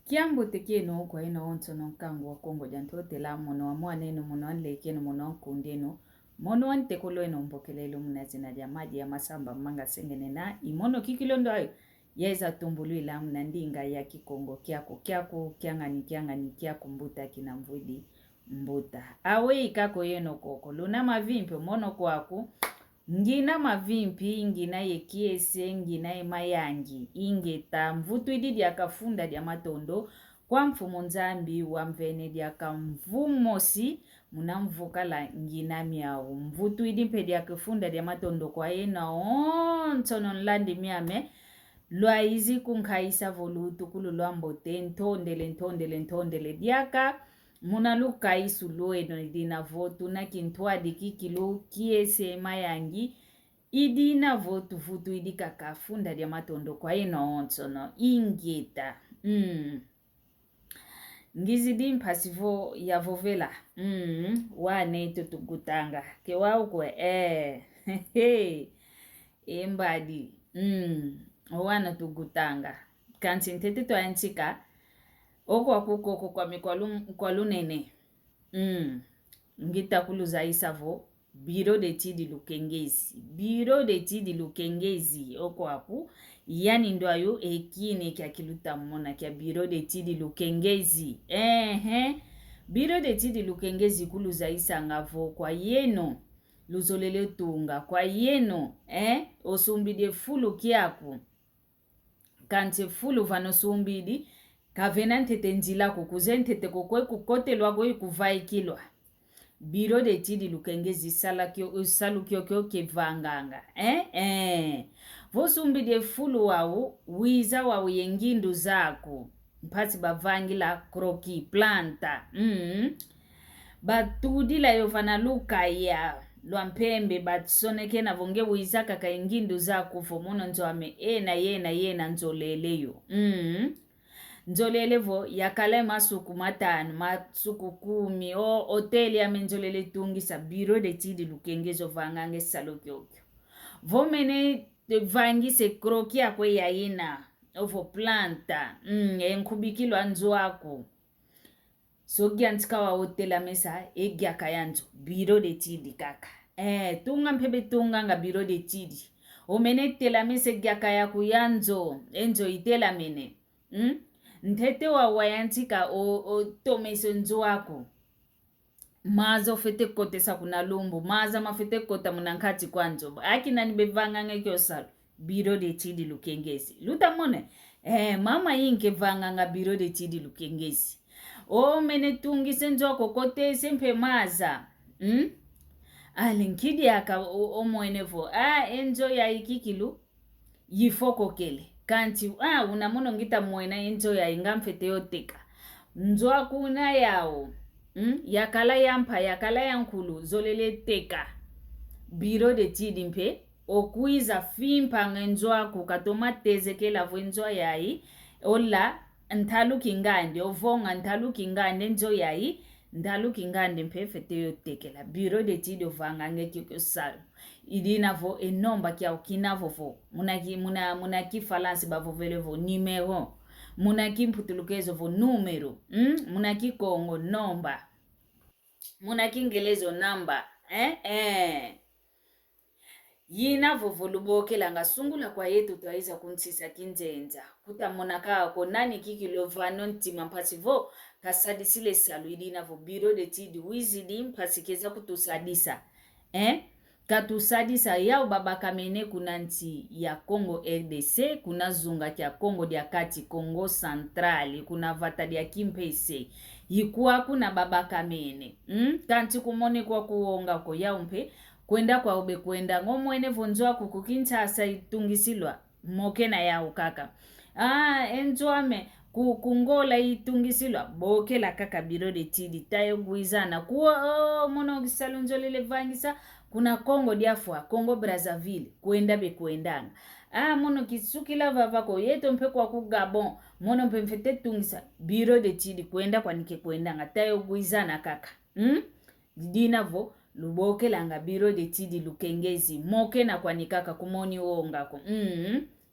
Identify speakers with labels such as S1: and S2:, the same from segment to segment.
S1: Kiambo teke no kwa ino onto no kangu wa Kongo janto tela mono wa mwane no mono anleke no mono kunde no mono ante kolo ino mbokele lo mnazina dia maji ya masamba manga sengene na imono kikilondo ayo yeza tumbulu ila mnandinga ya kikongo kiako kiangani kiako mbuta kinamvudi mbuta awe ikako yeno koko luna mavimpi mono kwaku ngina mavimpi ngina yekiese ngina emayangi ingeta mvutu ididi akafunda dia matondo kwa mfumo nzambi wa mvene dia kamvumosi munamvuka la ngina miao mvutu idimpe dia kafunda dia matondo kwa ena ontono nlandi miame lwa izi kunkaisa volutu kulu lwambote ntondele diaka muna luka isu loeno idina votu na kintuadi kikilu kiese mayangi idina votu vutu idika kafunda dia matondo kwa ino ontono ingeta ngizidi mpasivo ya vovela wane tutugutanga kewa ukwe embadi wana tugutanga kanti ntete to antika oko akukoko kwa kwa lunene ngita kuluza isavo biro de tidi lukengezi oko aku yani ndo ayo ekine kya kiluta mona kya biro de tidi lukengezi biro de tidi lukengezi kuluza isangavo kwa yeno luzolele tunga kwa yeno osumbide fulu kiaku kanti fulu vano sumbidi kavena ntete njila kukuze ntete kukwe kukote lwako ikuvai kilwa biro de tidi lukengezi salu kyo kevanganga vosumbi de fulu wawu wiza wawu yengindu zako mpati bavangila kroki planta batudila yovana luka ya lwampembe batsoneke na vonge wiza kaka yengindu zako fomono nzoame yena nzoleleyo nzolelevo yakale masuku matano masuku 10 hoteli ya menzolele tungisa biro de tidi lukengezo vangange salokyokyo vomene vangise kroki akwe yaina ovo planta enkubikilo anzo wako sogyantika wa hotela mesa egyaka yanzo biro de tidi kaka tunga mpebe tunga nga biro de tidi omene tela mesa egyaka yaku yanzo enzo itela mene ntete wa wayantika o tomeso nzo wako maza ofete kote sa kuna lumbu maza mafete kota munankati kwanzo akina nibevanga ngekyo salo biro de tidi lukengezi luta mone mama yinke vanga nga biro de tidi lukengezi mene tungi senzo wako kote sempe maza alinkidi aka omwenevo enzo ya ikikilu yifoko kele kanti unamono ngita mwena enzo ya ingamfete yoteka nzoa kuna yao yakala yankulu zolele teka biro de tidi mpe okuiza fimpa ngenzoa kukatoma tezekela vwenzoa yai ola ntalu kingande ovonga ntalu kingande nzo yai ndalu kingande mpe fete yotekela biro de tidi ovanga ngekyo salo idinavo enomba kia ukinavo munaki falansi bavovelevo numero munaki mputulukezo vo numero munaki kongo nomba munaki ngelezo namba yina vovolubokela nga sungula kwa yetu twaiza kunsisa kinzenza kuta monaka ako nani kikilovano ntima mpasivo kasadisile salu idinavo biro de tidi wizidi mpasikeza kutusadisa katusadisa yao baba kamene kuna nti ya Congo RDC kuna zunga kia Congo dia kati Congo Central kuna vata dia kimpese yikuwa kuna baba kamene kanti kumone kwa kuonga ko yao mpe kwenda kwa ube kwenda ngomwene vonzoa kukukinta asa itungisilwa mokena yao kaka enzoame kukungola itungisilwa bokela kaka biro de tidi tayo guizana kuwa mono gisalunzolele vangisa kuna Congo diafwa Congo Brazzaville kwenda bekwendanga mono kisukila vavako yeto mpe kwa ku Gabon mono mpe mfete tungisa biro de tidi kwenda kwa nike kwendanga tayo guizana kaka dinavo lubokela nga biro de tidi lukengezi moke na kwa nikaka kumoni uonga ko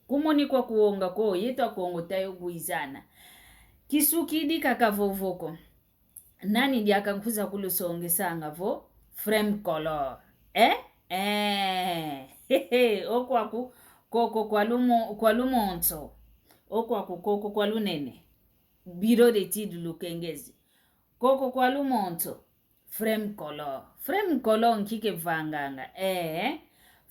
S1: kumoni kwa kuonga ko yeto Congo tayo guizana kisukidi kakavovoko nani diakankuza kulusongesanga vo frame color okwaku koko kwalumonso okwaku koko kwalunene biro de tidu lukengezi koko kwalumonso frame color nkike vanganga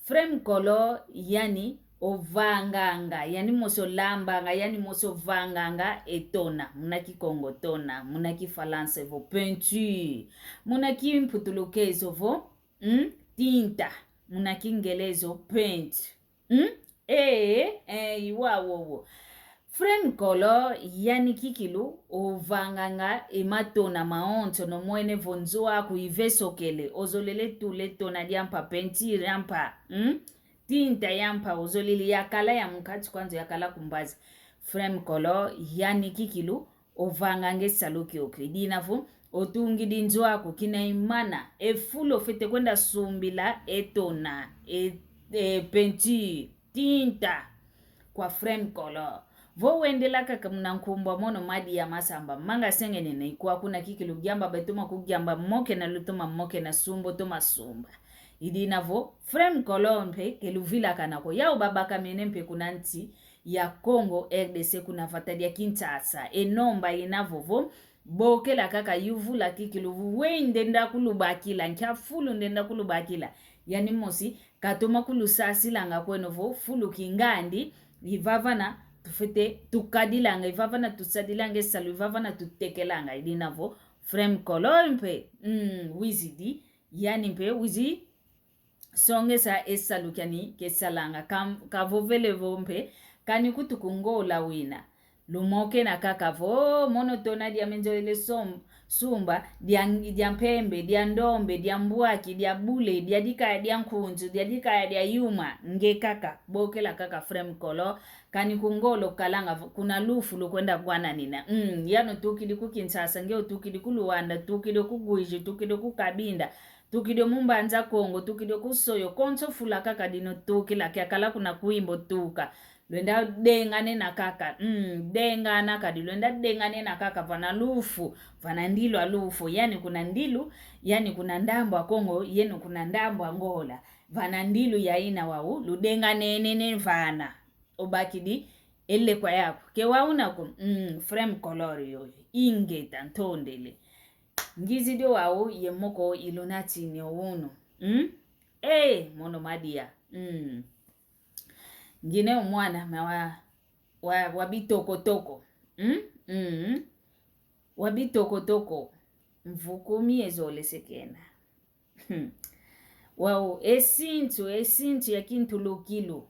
S1: frame color yani ovanganga yani moso lambanga yani moso vanganga etona munaki kongo tona munaki falance vo peinture munaki mputulukezo vo tinta munaki ngelezo paint iwawowo frame color yani kikilu ovanganga ematona maonto no mwene vonzoa kuivesokele ozolele tule tona diampa peinture yampa tinta yampa ozolili yakala ya mukati kwanza yakala kumbazi frame color yani kikilu ovanganga esaloki okidinavu otungi dinzo ako kina imana efulo fete kwenda sumbila etona peinture tinta kwa frame color vo wendela kaka mnankumbwa mono madi ya masamba manga sengene na ikuwa kuna kikilu gyamba betuma kugyamba moke na lutuma moke na sumbo tuma sumba idinavo frame color mpe keluvila kanako yao babaka menempe kunanti ya Congo RDC kuna fatadia Kinshasa enomba inavovo bokela kaka yuvula kikilu wende nda kulubakila nkyafulu ndenda kulubakila yani mosi katoma kulusasila kwenovo fulu kingandi ivavana tufete tukadilanga ivavana tusadilanga salu ivavana tutekelanga idinavo frame color mpe wizidi yani mpe wizi songesa esalu kyani kesalanga kavovele vompe kani kutukungola wina lumoke na kakavo monotona dia menjoele sumba dia mpembe dia ndombe dia mbwaki dia bule dia dika dia nkunzu dia dika dia yuma nge kaka bokela kaka frame color kani kungolo kalanga kuna lufu lukwenda bwana nina yano tukidi kukinsasa ngeo tukidi kuluwanda tukidi kugwiji tukidi kukabinda tukido mumbanza Kongo tukido kusoyo konso fula kaka dino tukila kiakala kuna kuimbo tuka lwenda dengane na kaka dengana kadi lwenda dengane na kaka vana lufu vana ndilo alufu yani kuna ndilu yani kuna ndambo Kongo yenu kuna ndambo Angola vana ndilu ya ina wau ludengane nene vana obakidi ele kwa yako ke waunako frame color yoyo ingeta ntondele ngizidio wao yemoko ilonati ni owuno mono madia ngine umwana ma wabitokotoko wabitokotoko mvukumi ezole sekena wao esintu yakintulukilo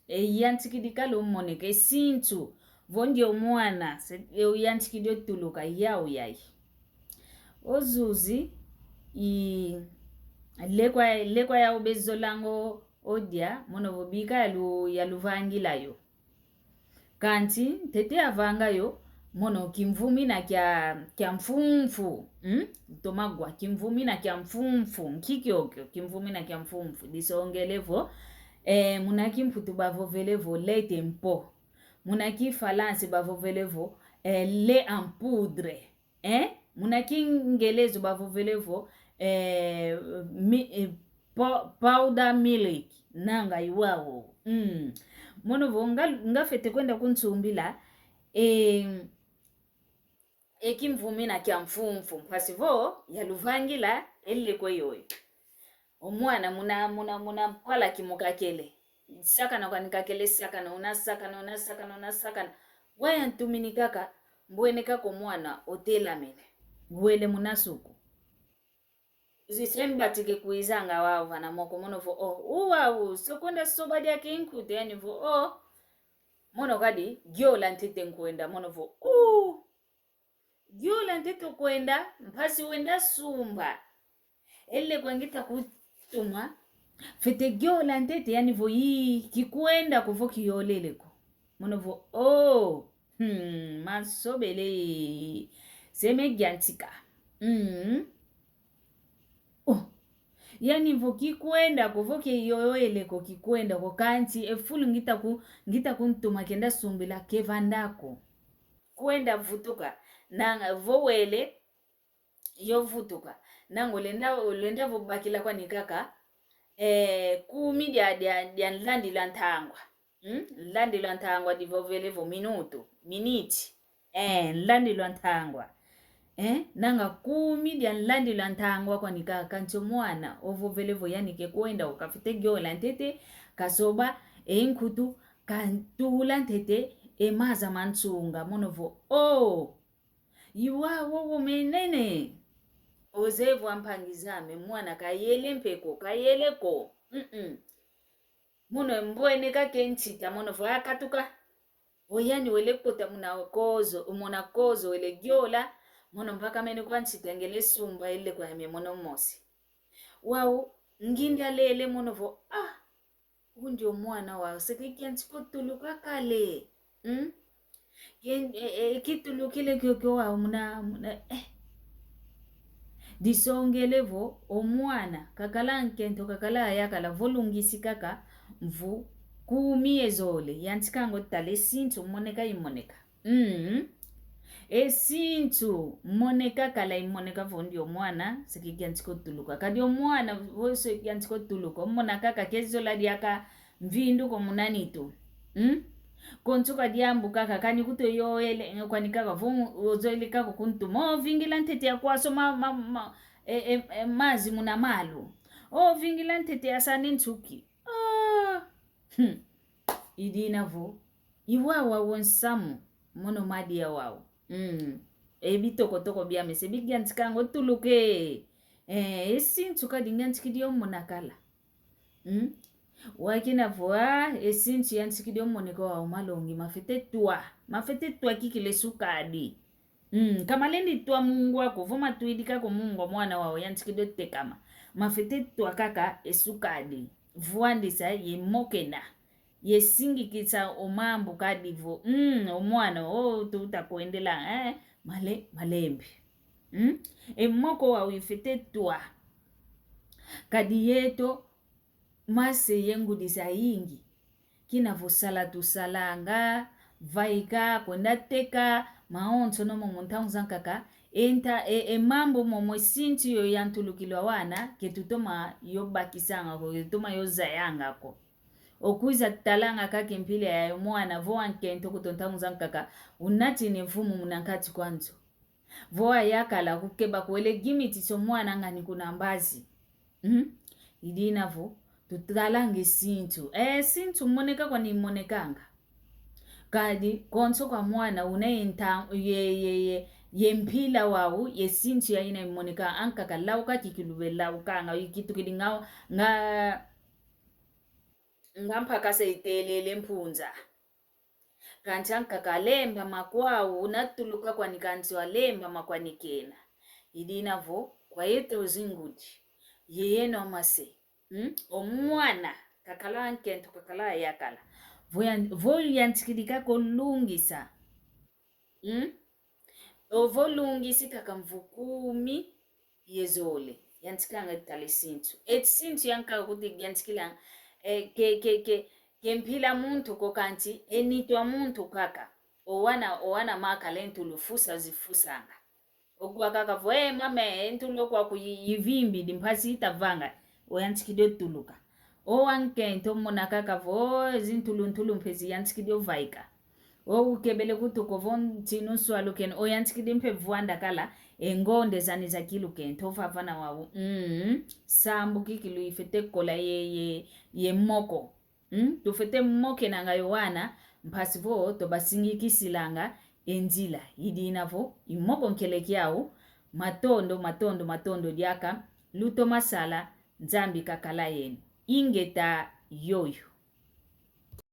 S1: yantikidikalo moneka esintu vonje umwana yantikidio tuluka yao yai ozuzi lekwa ya ubezolango odia mono vobika ya luvangilayo kanti tete avangayo mono kimvumi na kya mfumfu tomagwa kimvumi na kya mfumfu nkikyokyo kimvumi na kya mfumfu disongelevo munaki mputu bavovelevo le tempo munaki falance bavovelevo le en poudre munaki ngelezo bavovelevo powder milk nanga iwao mono vonga ngafete kwenda kuntsumbila ekimvumi na kya mfumfu pasivo yaluvangila elle kweyoyo omwana muna pala kimukakele saka na kwanikakele saka na unasaka waya ntumini kaka mbwene kako mwana otela mene gwele munasuku zisembatike kuizanga wao vana moko mono vo uwa sokonda soba dia kinkute yani vo mono kadi gyola ntete nkwenda mono vo gyola ntete kwenda mpasi wenda sumba elle kwangita kutuma fete gyola ntete yani vo kikwenda kuvo kiyoleleko mono vo masobele seme gyantika yani vo kikwenda kuvoke yoyoeleko kikwenda ko kanti efulu ngita kuntuma kenda sumbila kevandako kwenda vutuka nanga vowele yo vutuka nango lenda vobakila kwa nikaka kumi dia nlandi lantangwa nlandi lantangwa divovele vo miniti nlandi lantangwa nanga kumi dia nlandi lantangwa kwa nikaka ncho mwana ovovele vo yanike kwenda ukafite gyola ntete kasoba nkutu kantula ntete maza mansunga monovo yiwa wowo menene ozevu ampangizame mwana kayele mpeko kayeleko muno mbwene kakenchita monovo akatuka oyani wele kota muna kozo wele gyola mono mpaka mene kwa nchitengele sumba ile kwa heme mono mosi wao ngindi alele monovo ndio mwana wao sekikia nchikotuluka kale kitulu kile kyokyo wao muna disongelevo omwana kakala nkento kakala ayakala volungisi kaka mvu kumie zole yantikango tale sintu moneka imoneka esintu moneka kala imoneka vondi omwana sekikia nchikotuluka kadi omwana vose yanchikotuluka omona kaka kezola diaka mvindu komunanitu kontuka diambu kaka kani kuto yoele kwani kaka vumu ozoile kaka kuntumo vingila ntete ya kwaso mazi muna malu vingila ntete ya sani ntuki idina vo iwawa wonsamu mono madi ya wao ebitokotoko bia mese bigyantikango tuluke esintu kadi ngantikidio monakala wakina voa esintu yantikidio moneko wa umalongi mafete tua kikile sukadi kama lendi tua mungu wako voma tuidika ko mungu mwana wao yantikidio tekama mafete tua kaka esukadi vuandisa ye mokena ye singi kitsa omambo kadivo omwana tuta kuendela malembi moko wa wifete tua kadi yeto mase yengu disayingi kina vosala tusalanga vaika kwenda teka maonso no momontangu zankaka enta mambo momo sinti yo yantulukilwa wana ketutoma yo bakisanga ko ketutoma yo zayanga ko okuiza talanga kake mpile ya mwana voa nkento kutontangu zankaka unati ne mfumu munankati kwanzo voa yakala kukeba kwele gimiti so mwana ngani kuna mbazi idina vo tutalange sintu sintu moneka kwa ni monekanga kadi konso kwa mwana unaenta ye mpila wao ye sintu ya ina moneka anka kalauka kikilube lauka nga yikitu kidingao ngampaka seitelele mpunza kanchanka kalemba makwao unatuluka kwa nikanzi walemba makwanikena idina vo kwa yeto zingudi yeyeno mase omwana kakala nkento kakala yakala voyu yantikidika kolungisa ovolungisi kaka mvukumi yezole yantikanga tale sintu sintu yanka kuti yantikila kempila muntu kokanti enitwa muntu kaka owana makalentu lufusa zifusanga okwa kaka voe mame entulo kwa kuyivimbi dimpasi itavanga oyantikidio tuluka owankento mona kaka vo zintuluntulu mpezi yantikidio vaika ukebele kutuko von tinusu aluken oyantikidio mpe vuanda kala engonde zani za kilukento ofafana wawu sambu kikilu ifete kola ye moko tufete moke nanga yowana mpasi vo tobasingi kisilanga enjila idina vo imoko nkeleki yao matondo diaka luto masala nzambi kakala yenu ingeta yoyo